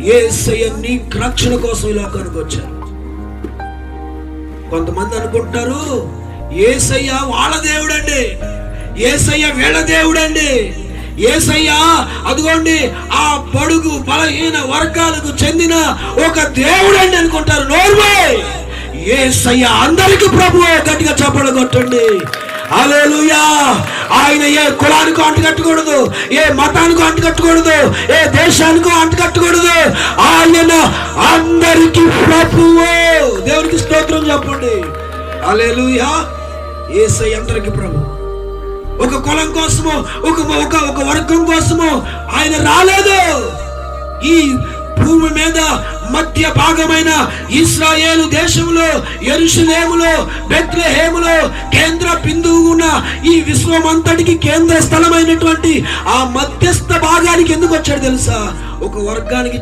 యేసయ్య నీ రక్షణ కోసం ఈ లోకానికి వచ్చారు. కొంతమంది అనుకుంటారు యేసయ్య వాళ్ళ దేవుడండి, యేసయ్య వీళ్ళ దేవుడండి, యేసయ్య అదిగోండి ఆ బడుగు బలహీన వర్గాలకు చెందిన ఒక దేవుడండి అనుకుంటారు. నోర్మోయ్, యేసయ్య అందరికి ప్రభువే. గట్టిగా చప్పట్లు కొట్టండి. హల్లెలూయా. ఆయన ఏ కులానికి అంటుకట్టకూడదు, ఏ మతానికి అంటుకట్టకూడదు, ఏ దేశానికి అంటుకట్టకూడదు. ఆయన అందరికి ప్రభువు. దేవునికి స్తోత్రం చెప్పండి. హల్లెలూయా. యేసయ్య అందరికి ప్రభు. ఒక కులం కోసమో ఒక వర్గం కోసమో ఆయన రాలేదు. ఈ భూమి మీద మధ్య భాగమైన ఇశ్రాయేలు దేశంలో యెరూషలేములో బెత్లెహేములో కేంద్ర బిందువు ఉన్న ఈ విశ్వమంతటికి కేంద్ర స్థలమైనటువంటి ఆ మధ్యస్థ భాగానికి ఎందుకు వచ్చాడు తెలుసా? ఒక వర్గానికి